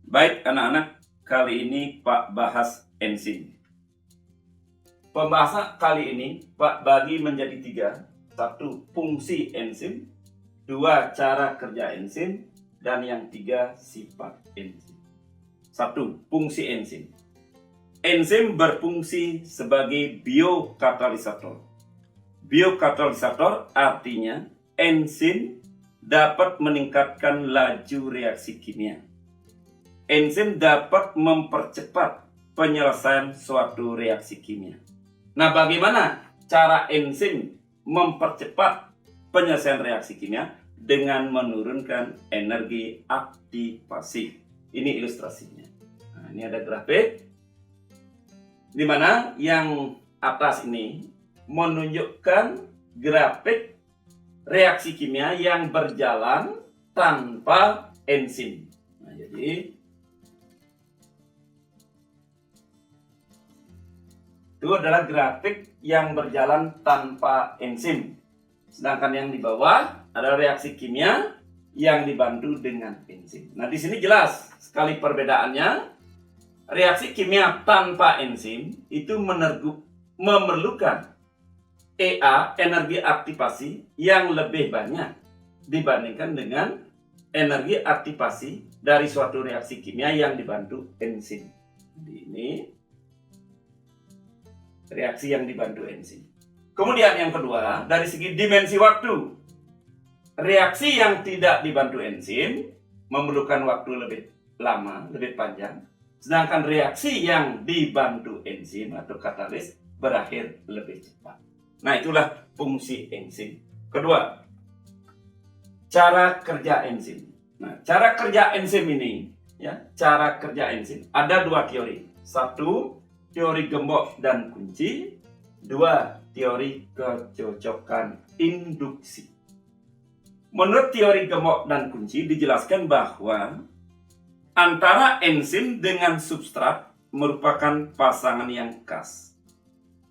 Baik anak-anak, kali ini Pak bahas enzim. Pembahasan kali ini Pak bagi menjadi 3. 1. Fungsi enzim. 2. Cara kerja enzim. Dan yang 3. Sifat enzim. 1. Fungsi enzim. Enzim berfungsi sebagai biokatalisator. Biokatalisator artinya enzim dapat meningkatkan laju reaksi kimia. Enzim dapat mempercepat penyelesaian suatu reaksi kimia. Nah, bagaimana cara enzim mempercepat penyelesaian reaksi kimia? Dengan menurunkan energi aktivasi. Ini ilustrasinya. Nah, ini ada grafik di mana yang atas ini menunjukkan grafik reaksi kimia yang berjalan tanpa enzim. Nah, jadi itu adalah grafik yang berjalan tanpa enzim. Sedangkan yang di bawah adalah reaksi kimia yang dibantu dengan enzim. Nah, di sini jelas sekali perbedaannya. Reaksi kimia tanpa enzim itu memerlukan EA, energi aktivasi, yang lebih banyak dibandingkan dengan energi aktivasi dari suatu reaksi kimia yang dibantu enzim. Jadi ini reaksi yang dibantu enzim. Kemudian yang kedua, dari segi dimensi waktu. Reaksi yang tidak dibantu enzim memerlukan waktu lebih lama, lebih panjang. Sedangkan reaksi yang dibantu enzim atau katalis berakhir lebih cepat. Nah, itulah fungsi enzim. Kedua, cara kerja enzim. Nah, cara kerja enzim ini, cara kerja enzim ada 2 teori. 1, teori gembok dan kunci. 2. Teori kecocokan induksi. Menurut teori gembok dan kunci dijelaskan bahwa antara enzim dengan substrat merupakan pasangan yang khas.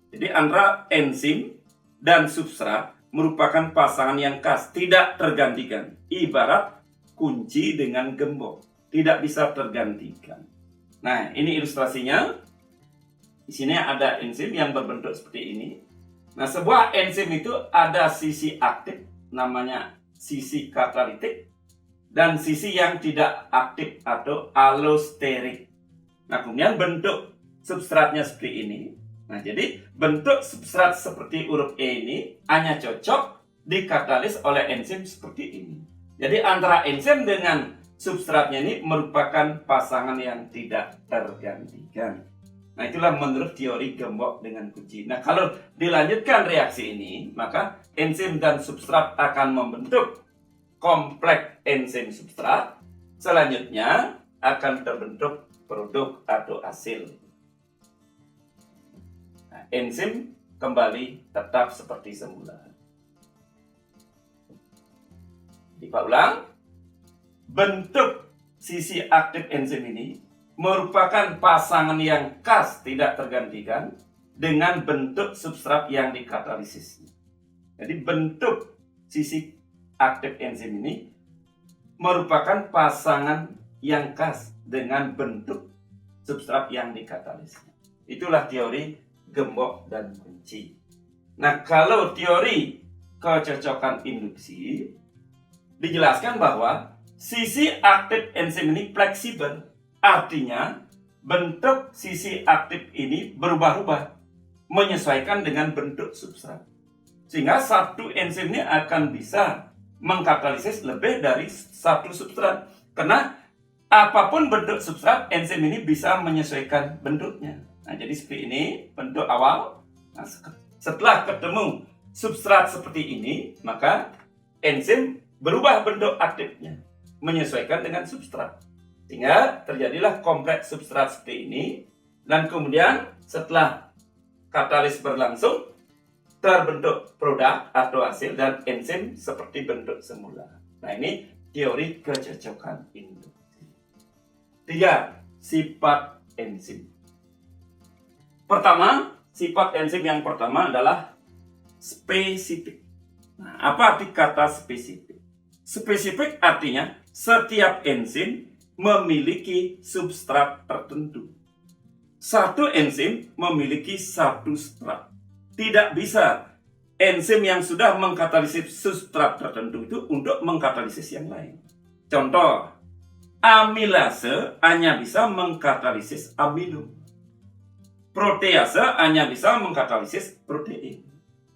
Jadi antara enzim dan substrat merupakan pasangan yang khas, tidak tergantikan. Ibarat kunci dengan gembok, tidak bisa tergantikan. Nah, ini ilustrasinya. Di sini ada enzim yang berbentuk seperti ini. Nah, sebuah enzim itu ada sisi aktif, namanya sisi katalitik, dan sisi yang tidak aktif atau allosterik. Nah, kemudian bentuk substratnya seperti ini. Nah, jadi bentuk substrat seperti huruf E ini hanya cocok dikatalis oleh enzim seperti ini. Jadi antara enzim dengan substratnya ini merupakan pasangan yang tidak tergantikan. Nah, itulah menurut teori gembok dengan kunci. Nah, kalau dilanjutkan reaksi ini, maka enzim dan substrat akan membentuk kompleks enzim substrat. Selanjutnya akan terbentuk produk atau hasil. Nah, enzim kembali tetap seperti semula. Kita ulang. Bentuk sisi aktif enzim ini merupakan pasangan yang khas, tidak tergantikan dengan bentuk substrat yang dikatalisis. Jadi bentuk sisi aktif enzim ini merupakan pasangan yang khas dengan bentuk substrat yang dikatalis. Itulah teori gembok dan kunci. Nah, kalau teori kecocokan induksi dijelaskan bahwa sisi aktif enzim ini fleksibel. Artinya, bentuk sisi aktif ini berubah-ubah menyesuaikan dengan bentuk substrat. Sehingga satu enzim ini akan bisa mengkatalisis lebih dari satu substrat. Karena apapun bentuk substrat, enzim ini bisa menyesuaikan bentuknya. Nah, jadi seperti ini bentuk awal. Nah, setelah ketemu substrat seperti ini, maka enzim berubah bentuk aktifnya menyesuaikan dengan substrat. Sehingga terjadilah kompleks substrat seperti ini. Dan kemudian setelah katalis berlangsung, terbentuk produk atau hasil dan enzim seperti bentuk semula. Nah, ini teori kecocokan induksi. 3. Sifat enzim. Pertama, sifat enzim yang pertama adalah spesifik. Nah, apa arti kata spesifik? Spesifik artinya setiap enzim memiliki substrat tertentu. Satu enzim memiliki satu substrat. Tidak bisa enzim yang sudah mengkatalisis substrat tertentu itu untuk mengkatalisis yang lain. Contoh, amilase hanya bisa mengkatalisis amino. Protease hanya bisa mengkatalisis protein.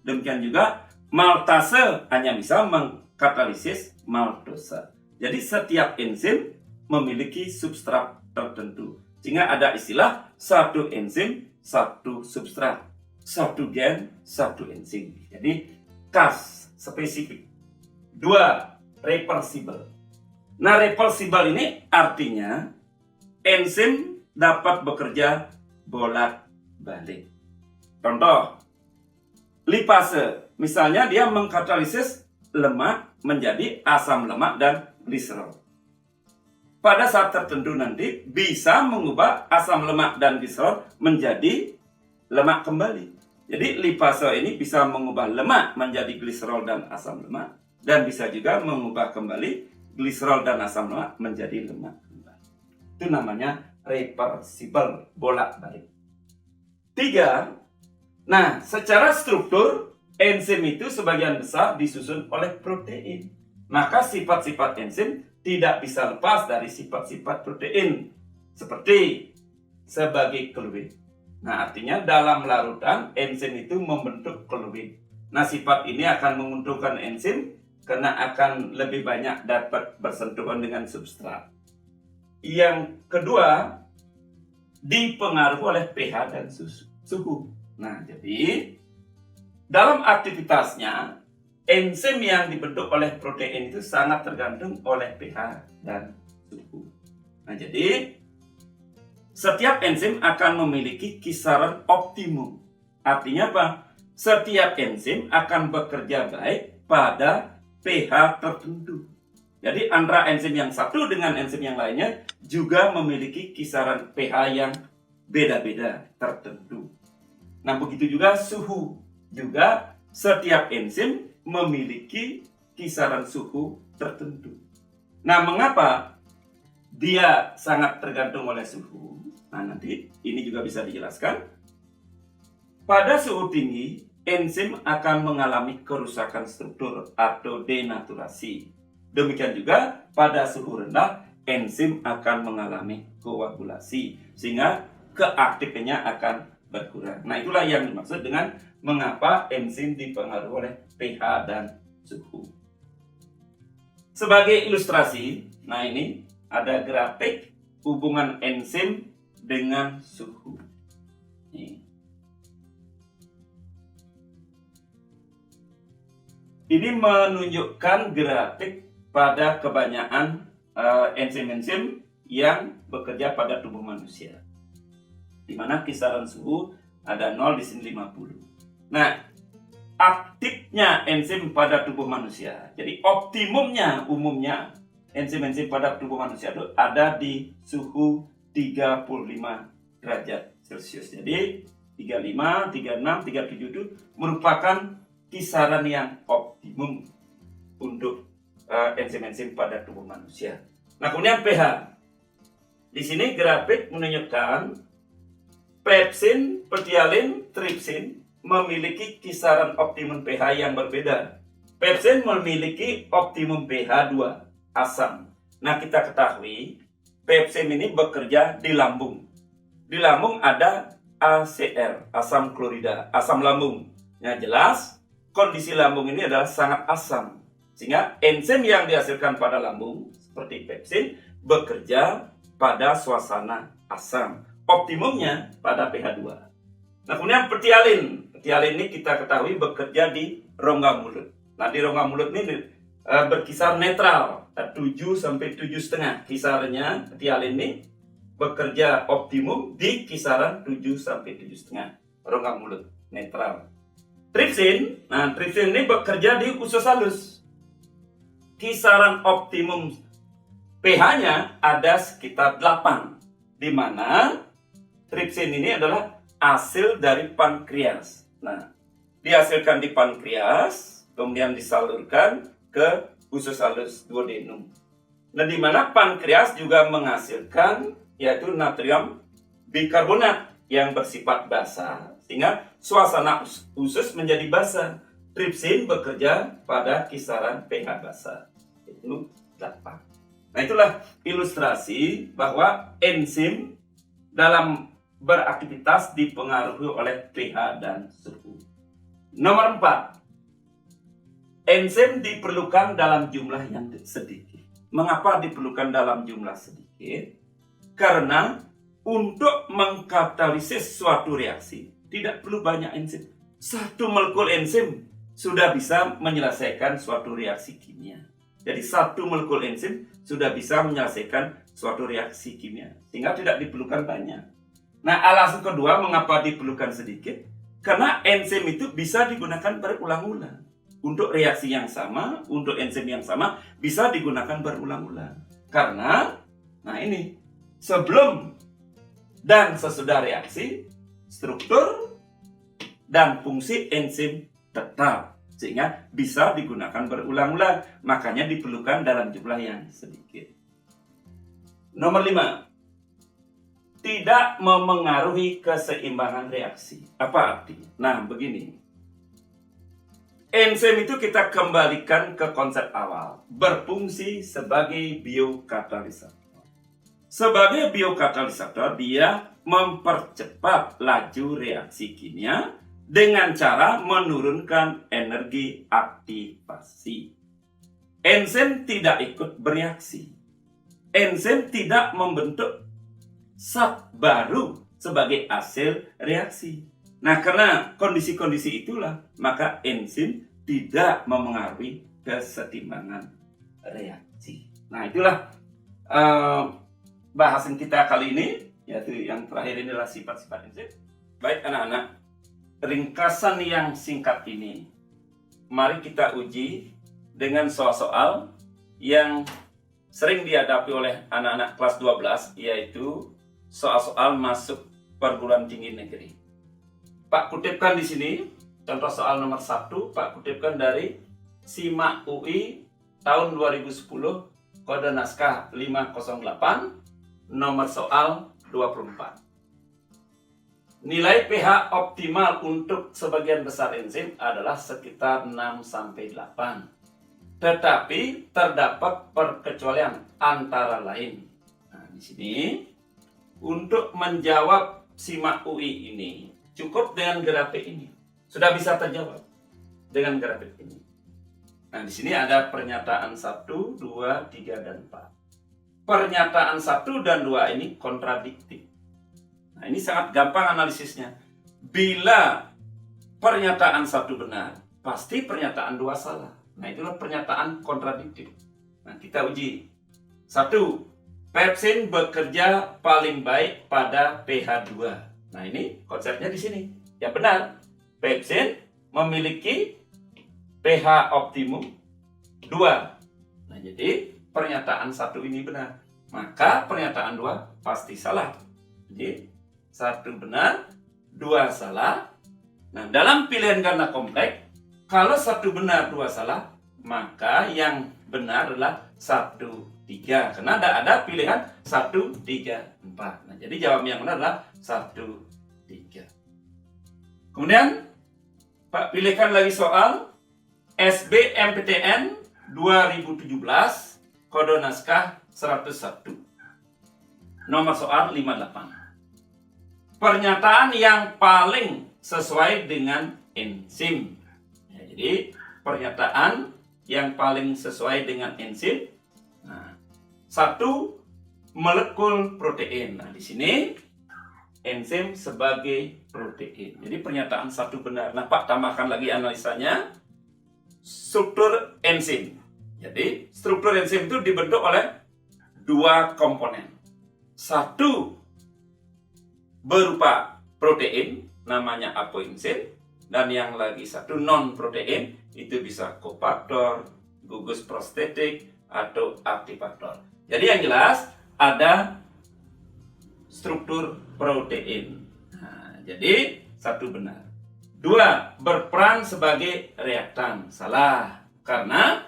Demikian juga maltase hanya bisa mengkatalisis maltosa. Jadi setiap enzim memiliki substrat tertentu. Sehingga ada istilah satu enzim, satu substrat. Satu gen, satu enzim. Jadi khas, spesifik. 2, reversible. Nah, reversible ini artinya enzim dapat bekerja bolak-balik. Contoh, lipase. Misalnya dia mengkatalisis lemak menjadi asam lemak dan gliserol. Pada saat tertentu nanti bisa mengubah asam lemak dan gliserol menjadi lemak kembali. Jadi lipase ini bisa mengubah lemak menjadi gliserol dan asam lemak, dan bisa juga mengubah kembali gliserol dan asam lemak menjadi lemak kembali. Itu namanya reversible, bolak-balik. 3. Nah, secara struktur enzim itu sebagian besar disusun oleh protein. Maka sifat-sifat enzim tidak bisa lepas dari sifat-sifat protein, seperti sebagai keluid. Nah, artinya dalam larutan enzim itu membentuk keluid. Nah, sifat ini akan menguntungkan enzim karena akan lebih banyak dapat bersentuhan dengan substrat. Yang kedua, dipengaruhi oleh pH dan suhu. Nah, jadi dalam aktivitasnya enzim yang dibentuk oleh protein itu sangat tergantung oleh pH dan suhu. Nah, jadi setiap enzim akan memiliki kisaran optimum. Artinya apa? Setiap enzim akan bekerja baik pada pH tertentu. Jadi antara enzim yang satu dengan enzim yang lainnya juga memiliki kisaran pH yang beda-beda tertentu. Nah, begitu juga suhu. Juga setiap enzim memiliki kisaran suhu tertentu. Nah, mengapa dia sangat tergantung oleh suhu? Nah, nanti ini juga bisa dijelaskan. Pada suhu tinggi, enzim akan mengalami kerusakan struktur atau denaturasi. Demikian juga pada suhu rendah, enzim akan mengalami koagulasi, sehingga keaktifannya akan berkurang. Nah, itulah yang dimaksud dengan mengapa enzim dipengaruhi oleh pH dan suhu. Sebagai ilustrasi, nah ini ada grafik hubungan enzim dengan suhu. Ini menunjukkan grafik pada kebanyakan enzim-enzim yang bekerja pada tubuh manusia, di mana kisaran suhu ada 0, di sini 50. Nah, aktifnya enzim pada tubuh manusia, jadi optimumnya umumnya enzim-enzim pada tubuh manusia itu ada di suhu 35 derajat Celcius. Jadi 35, 36, 37 itu merupakan kisaran yang optimum untuk enzim-enzim pada tubuh manusia. Nah, kemudian pH. Di sini grafik menunjukkan pepsin, petialin, tripsin memiliki kisaran optimum pH yang berbeda. Pepsin memiliki optimum pH 2, asam. Nah, kita ketahui pepsin ini bekerja di lambung. Di lambung ada ACR, asam klorida, asam lambung. Yang jelas, kondisi lambung ini adalah sangat asam. Sehingga enzim yang dihasilkan pada lambung, seperti pepsin, bekerja pada suasana asam. Optimumnya pada pH 2. Nah, kemudian petialin. Petialin ini kita ketahui bekerja di rongga mulut. Nah, di rongga mulut ini berkisar netral, 7 sampai 7,5. Kisarannya petialin ini bekerja optimum di kisaran 7 sampai 7,5. Rongga mulut netral. Tripsin, nah tripsin ini bekerja di usus halus. Kisaran optimum pH-nya ada sekitar 8, di mana tripsin ini adalah hasil dari pankreas. Nah, dihasilkan di pankreas, kemudian disalurkan ke usus halus duodenum. Nah, di mana pankreas juga menghasilkan yaitu natrium bikarbonat yang bersifat basa, sehingga suasana usus menjadi basa. Tripsin bekerja pada kisaran pH basa, itu 8. Nah, itulah ilustrasi bahwa enzim dalam beraktivitas dipengaruhi oleh pH dan suhu. Nomor 4, enzim diperlukan dalam jumlah yang sedikit. Mengapa diperlukan dalam jumlah sedikit? Karena untuk mengkatalisis suatu reaksi tidak perlu banyak enzim. Satu molekul enzim sudah bisa menyelesaikan suatu reaksi kimia. Jadi satu molekul enzim sudah bisa menyelesaikan suatu reaksi kimia, sehingga tidak diperlukan banyak. Nah, alasan kedua mengapa diperlukan sedikit, karena enzim itu bisa digunakan berulang-ulang. Untuk reaksi yang sama, untuk enzim yang sama, bisa digunakan berulang-ulang. Karena, nah ini, sebelum dan sesudah reaksi, struktur dan fungsi enzim tetap, sehingga bisa digunakan berulang-ulang. Makanya diperlukan dalam jumlah yang sedikit. Nomor 5, tidak memengaruhi keseimbangan reaksi. Apa artinya? Nah, begini. Enzim itu kita kembalikan ke konsep awal, berfungsi sebagai biokatalisator. Sebagai biokatalisator, dia mempercepat laju reaksi kimia dengan cara menurunkan energi aktivasi. Enzim tidak ikut bereaksi. Enzim tidak membentuk zat baru sebagai hasil reaksi. Nah, karena kondisi-kondisi itulah, maka enzim tidak memengaruhi kesetimbangan reaksi. Nah, itulah bahasan kita kali ini, yaitu yang terakhir ini adalah sifat-sifat enzim. Baik anak-anak, ringkasan yang singkat ini, mari kita uji dengan soal-soal yang sering dihadapi oleh anak-anak kelas 12, yaitu soal-soal masuk perguruan tinggi negeri. Pak kutipkan di sini, contoh soal nomor 1, Pak kutipkan dari SIMAK UI tahun 2010, kode naskah 508, nomor soal 24. Nilai pH optimal untuk sebagian besar enzim adalah sekitar 6-8. Tetapi terdapat perkecualian antara lain. Nah, di sini untuk menjawab SIMAK UI ini cukup dengan grafik ini. Sudah bisa terjawab dengan grafik ini. Nah, di sini ada pernyataan 1, 2, 3, dan 4. Pernyataan 1 dan 2 ini kontradiktif. Nah, ini sangat gampang analisisnya. Bila pernyataan 1 benar, pasti pernyataan 2 salah. Nah, itulah pernyataan kontradiktif. Nah, kita uji. 1. Pepsin bekerja paling baik pada pH 2. Nah, ini konsepnya di sini. Yang benar, pepsin memiliki pH optimum 2. Nah, jadi pernyataan 1 ini benar. Maka pernyataan 2 pasti salah. Jadi 1 benar, 2 salah. Nah, dalam pilihan ganda kompleks, kalau 1 benar, 2 salah, maka yang benar adalah 1, 3. Karena ada pilihan 1, 3, 4. Nah, jadi jawab yang benar adalah 1, 3. Kemudian Pak pilihkan lagi soal SBMPTN 2017, kode naskah 101, nomor soal 58. Pernyataan yang paling sesuai dengan enzim. Ya, jadi pernyataan yang paling sesuai dengan enzim. Nah, 1, molekul protein. Nah, di sini enzim sebagai protein. Jadi pernyataan 1 benar. Nah, Pak tambahkan lagi analisanya. Struktur enzim. Jadi struktur enzim itu dibentuk oleh 2 komponen. 1 berupa protein, namanya apoenzim. Dan yang lagi 1 non protein, itu bisa kofaktor, gugus prostetik, atau aktivator. Jadi yang jelas ada struktur protein. Nah, jadi 1 benar. 2 berperan sebagai reaktan. Salah. Karena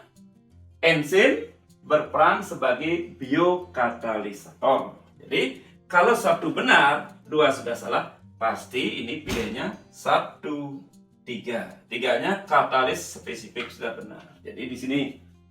enzim berperan sebagai biokatalisator. Jadi kalau satu benar, dua sudah salah, pasti ini pilihnya 1, 3. Tiganya katalis spesifik sudah benar. Jadi di sini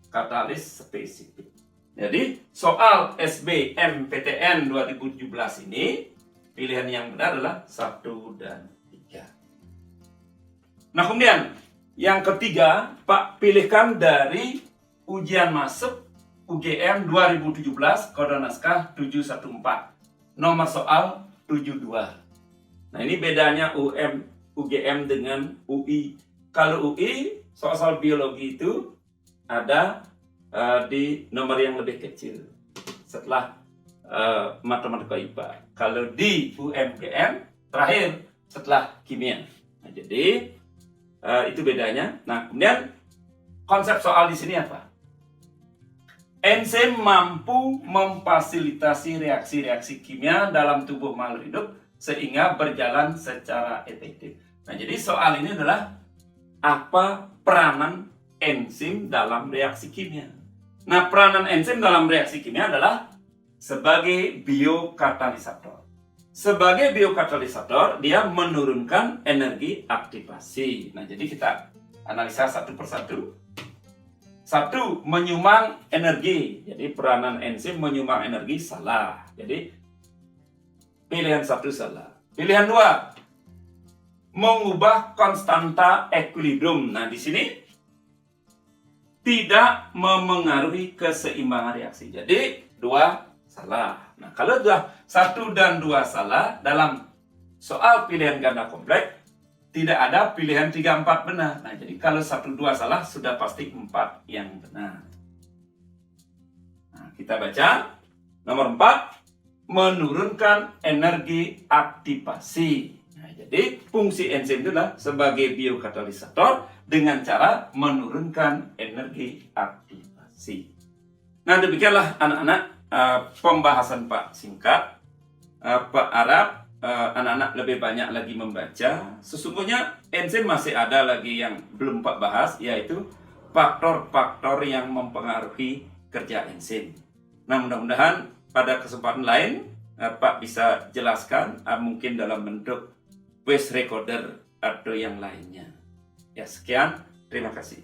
katalis spesifik. Jadi soal SBMPTN 2017 ini pilihan yang benar adalah 1 dan 3. Nah kemudian yang ketiga, Pak pilihkan dari ujian masuk UGM 2017 kode naskah 714 nomor soal 72. Nah ini bedanya UGM dengan UI. Kalau UI soal biologi itu ada di nomor yang lebih kecil setelah matematika IPA. Kalau di UMGM terakhir setelah kimia. Nah, jadi itu bedanya. Nah kemudian konsep soal di sini apa? Enzim mampu memfasilitasi reaksi-reaksi kimia dalam tubuh makhluk hidup sehingga berjalan secara efektif. Nah, jadi soal ini adalah apa peranan enzim dalam reaksi kimia. Nah, peranan enzim dalam reaksi kimia adalah sebagai biokatalisator. Sebagai biokatalisator, dia menurunkan energi aktivasi. Nah, jadi kita analisa satu persatu. 1. Menyumbang energi. Jadi peranan enzim menyumbang energi salah. Jadi pilihan 1 salah. Pilihan 2. Mengubah konstanta ekuilibrium. Nah, di sini tidak memengaruhi keseimbangan reaksi. Jadi 2 salah. Nah, kalau sudah 1 dan 2 salah dalam soal pilihan ganda kompleks, tidak ada pilihan 3, 4 benar. Nah, jadi kalau 1, 2 salah, sudah pasti 4 yang benar. Nah, kita baca. Nomor 4, menurunkan energi aktivasi. Nah, jadi fungsi enzim itu adalah sebagai biokatalisator dengan cara menurunkan energi aktivasi. Nah, demikianlah anak-anak pembahasan Pak singkat. Pak harap anak-anak lebih banyak lagi membaca. Sesungguhnya enzim masih ada lagi yang belum Pak bahas, yaitu faktor-faktor yang mempengaruhi kerja enzim. Nah, mudah-mudahan pada kesempatan lain Pak bisa jelaskan, mungkin dalam bentuk voice recorder atau yang lainnya. Ya, sekian. Terima kasih.